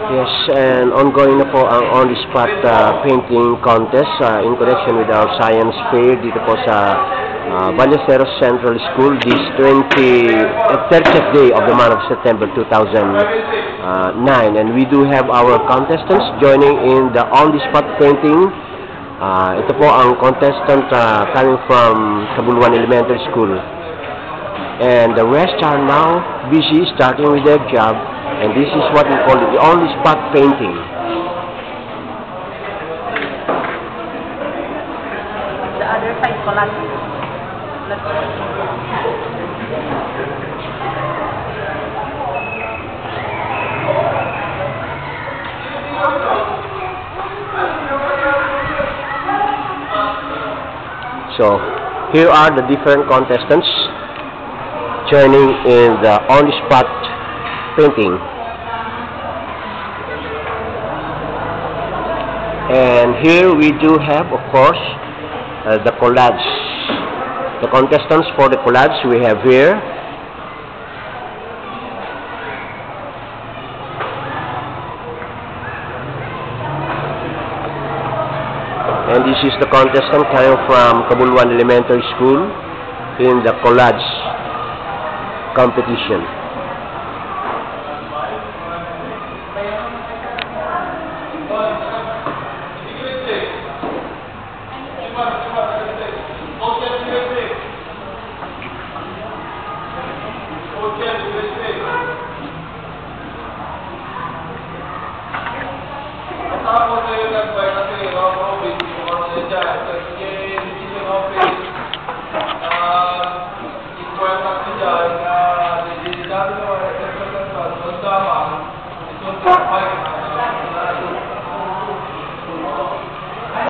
Yes, and ongoing na po ang on-the-spot painting contest in connection with our science fair dito po sa Ballesteros Central School this 30th day of the month of September 2009. And we do have our contestants joining in the on-the-spot painting. Ito po ang contestant coming from Cabuluan Elementary School. And the rest are now busy starting with their job. And this is what we call the on-the-spot painting. The other side collage. So, here are the different contestants joining in the on-the-spot painting. And here we do have, of course, the collage. The contestants for the collage we have here. And this is the contestant coming from Cabuluan Elementary School in the collage competition. Thank you.